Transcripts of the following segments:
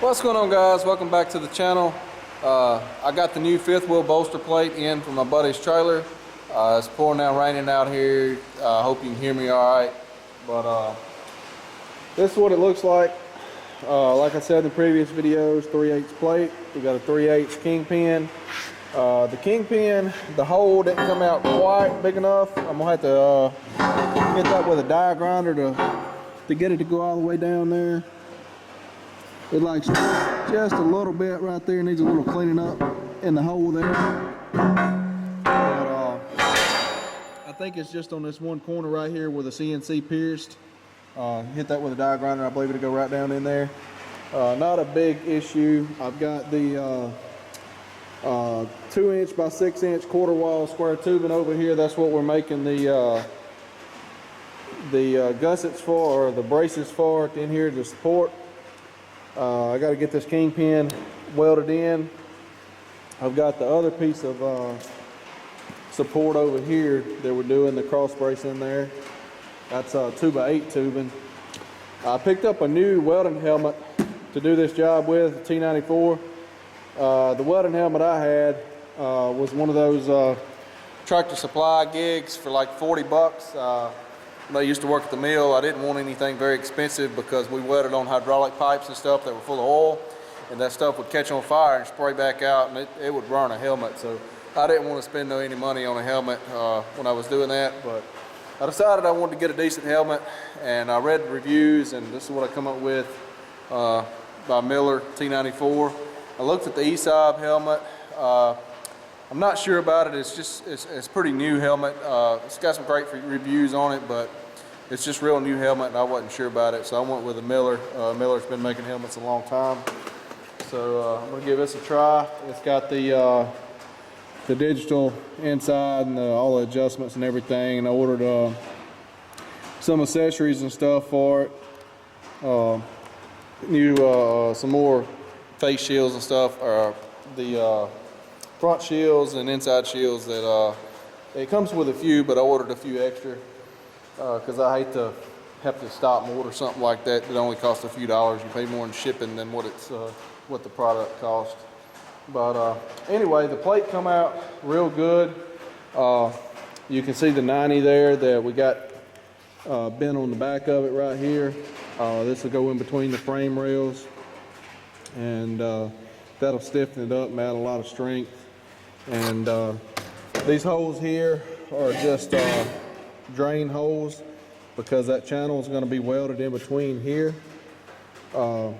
What's going on, guys? Welcome back to the channel. I got the new fifth wheel bolster plate in from my buddy's trailer. It's pouring down, raining out here. I hope you can hear me all right. But this is what it looks like. Like I said in the previous videos, 3/8 plate. We got a 3/8 kingpin. The kingpin, the hole didn't come out quite big enough. I'm gonna have to get that with a die grinder to get it to go all the way down there. It likes just a little bit right there, needs a little cleaning up in the hole there. But I think it's just on this one corner right here where the CNC pierced. Hit that with a die grinder, I believe it'll go right down in there. Not a big issue. I've got the 2" by 6" quarter wall square tubing over here. That's what we're making the gussets for, or the braces for, in here to support. I got to get this kingpin welded in. I've got the other piece of support over here that we're doing the cross brace in there. That's 2x8 tubing. I picked up a new welding helmet to do this job with, T94. The welding helmet I had was one of those Tractor Supply gigs for like 40 bucks. I used to work at the mill. I didn't want anything very expensive because we welded on hydraulic pipes and stuff that were full of oil, and that stuff would catch on fire and spray back out, and it would burn a helmet. So I didn't want to spend any money on a helmet when I was doing that, but I decided I wanted to get a decent helmet, and I read the reviews, and this is what I come up with by Miller T94. I looked at the ESAB helmet. I'm not sure about it. It's pretty new helmet. It's got some great reviews on it, but it's just real new helmet, and I wasn't sure about it, so I went with a Miller. Miller's been making helmets a long time, so I'm gonna give this a try. It's got the digital inside and all the adjustments and everything, and I ordered some accessories and stuff for it. Some more face shields and stuff, or the front shields and inside shields that it comes with a few, but I ordered a few extra because I hate to have to stop and order something like that that only costs a few dollars. You pay more in shipping than what the product cost. But anyway, the plate come out real good. You can see the 90 there that we got bent on the back of it right here. This will go in between the frame rails, and that'll stiffen it up and add a lot of strength. And these holes here are just drain holes, because that channel is going to be welded in between here. There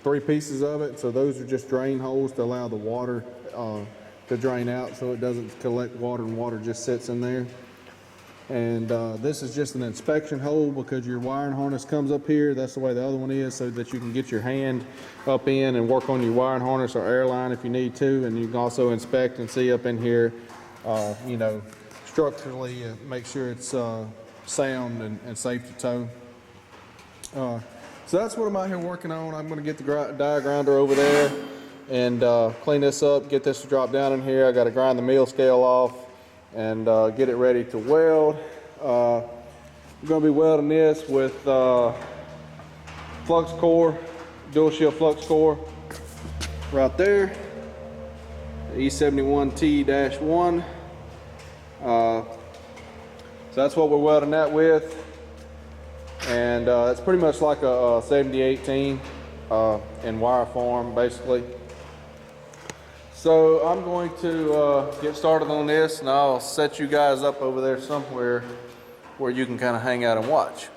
3 pieces of it, so those are just drain holes to allow the water to drain out, so it doesn't collect water and water just sits in there. And this is just an inspection hole, because your wiring harness comes up here. That's the way the other one is, so that you can get your hand up in and work on your wiring harness or airline if you need to. And you can also inspect and see up in here, you know, structurally, make sure it's sound and safe to tow. So that's what I'm out here working on. I'm going to get the die grinder over there and clean this up, get this to drop down in here. I got to grind the mill scale off and get it ready to weld. I'm going to be welding this with flux core, dual shield flux core right there, E71T-1. So that's what we're welding that with, and it's pretty much like a 7018 in wire form, basically. So I'm going to get started on this, and I'll set you guys up over there somewhere where you can kind of hang out and watch.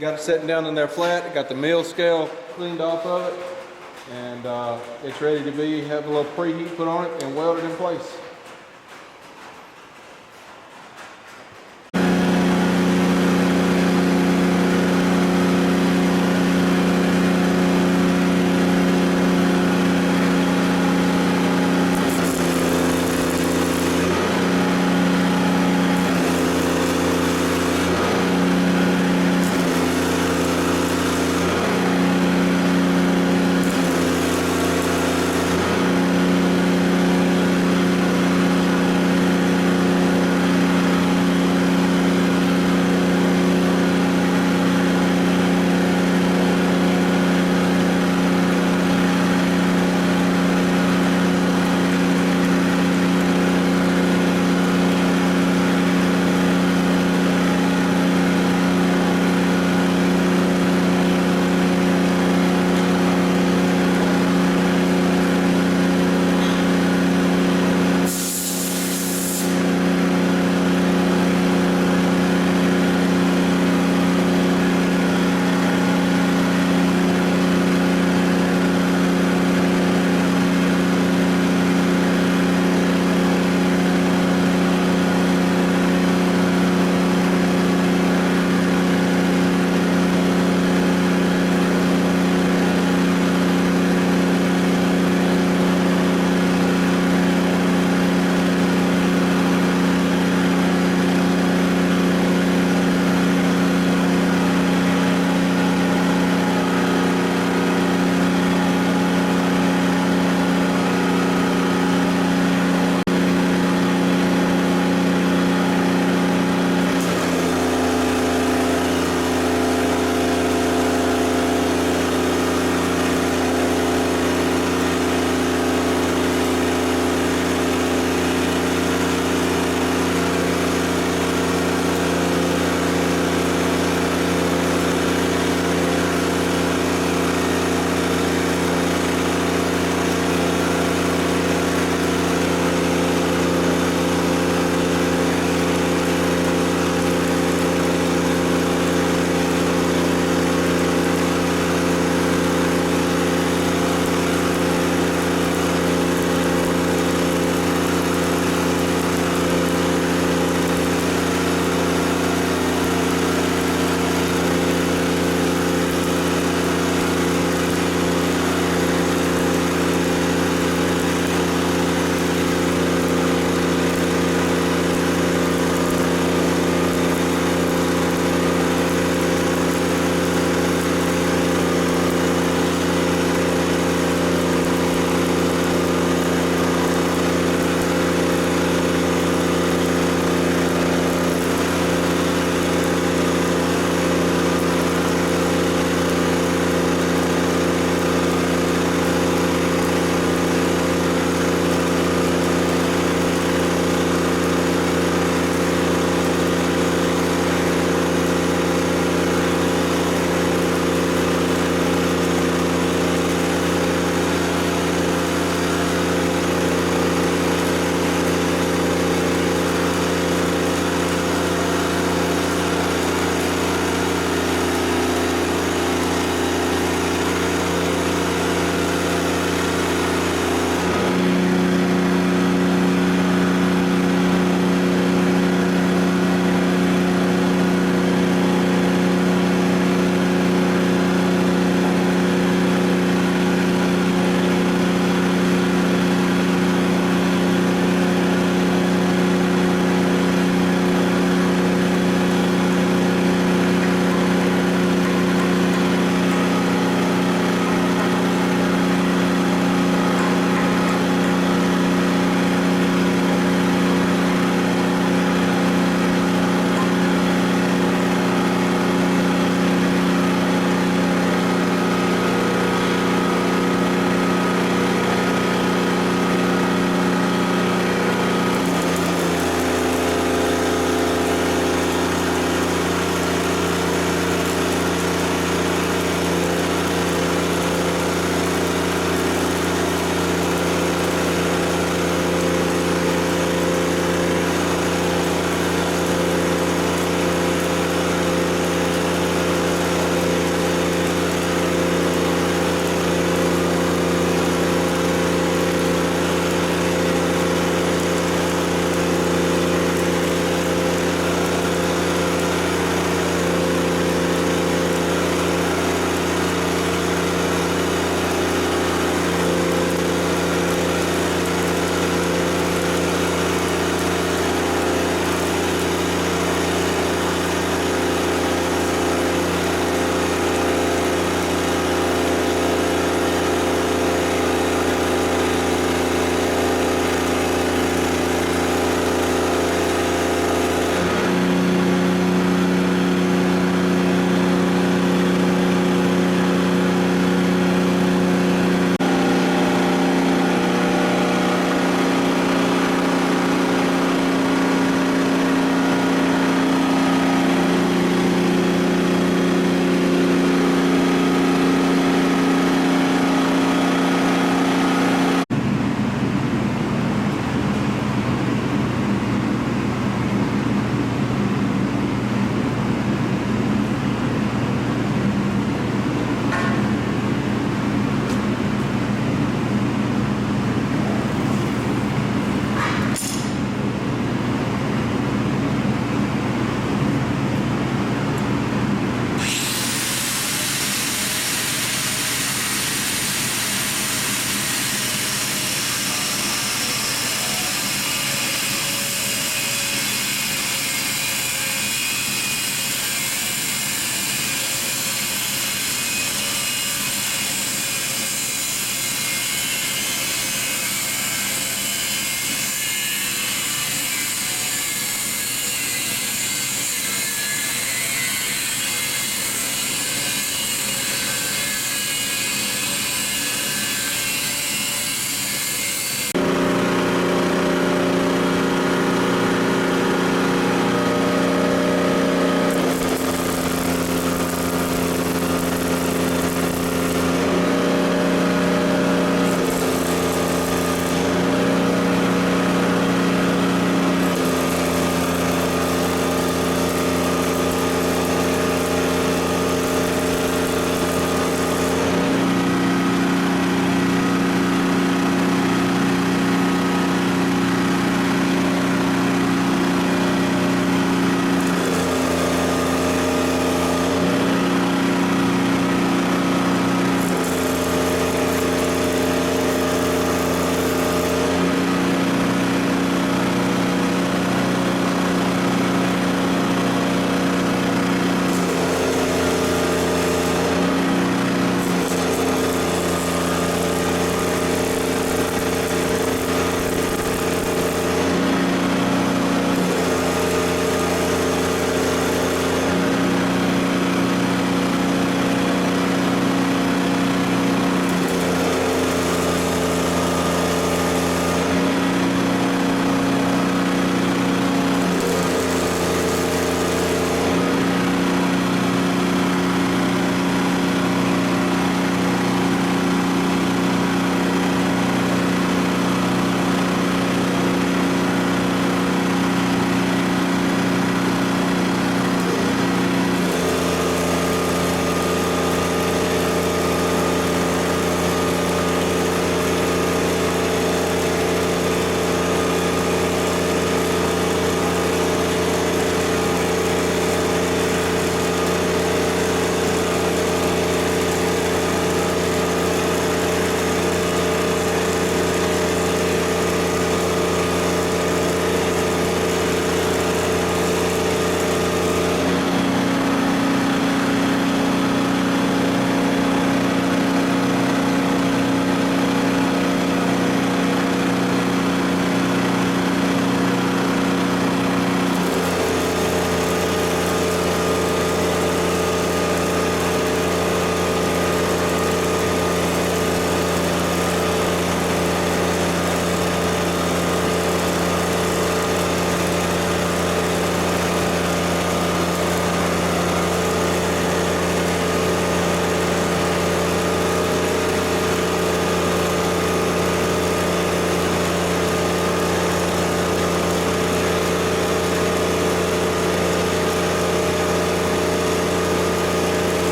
Got it sitting down in there flat. Got the mill scale cleaned off of it, and it's ready to be. Have a little preheat put on it and welded in place.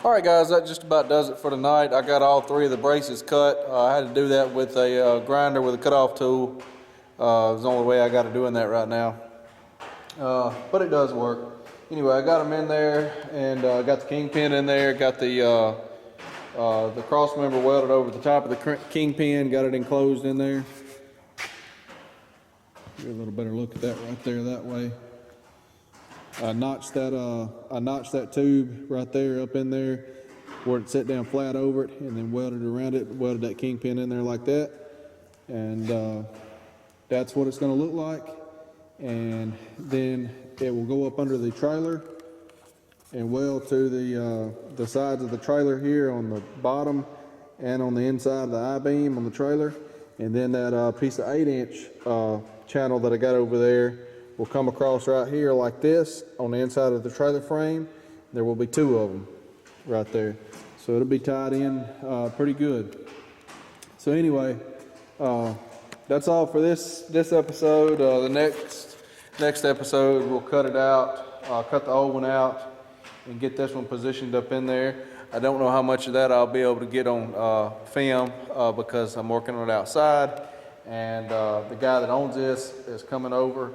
All right, guys, that just about does it for tonight. I got all 3 of the braces cut. I had to do that with a grinder with a cutoff tool. It was the only way I got to doing that right now. But it does work. Anyway, I got them in there, and got the kingpin in there, got the cross member welded over the top of the kingpin, got it enclosed in there. Get a little better look at that right there that way. I notched that tube right there up in there where it set down flat over it, and then welded around it, welded that kingpin in there like that. And that's what it's going to look like. And then it will go up under the trailer and weld to the sides of the trailer here on the bottom and on the inside of the I-beam on the trailer. And then that piece of 8-inch channel that I got over there will come across right here like this on the inside of the trailer frame. There will be 2 of them right there. So it'll be tied in pretty good. So anyway, that's all for this episode. The next episode we'll cut it out, cut the old one out and get this one positioned up in there. I don't know how much of that I'll be able to get on film because I'm working on it outside, and the guy that owns this is coming over,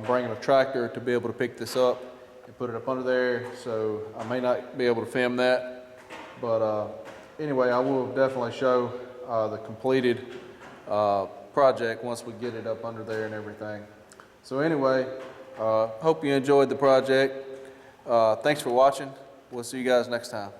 bringing a tractor to be able to pick this up and put it up under there, so I may not be able to film that, but anyway, I will definitely show the completed project once we get it up under there and everything. So anyway, hope you enjoyed the project. Thanks for watching. We'll see you guys next time.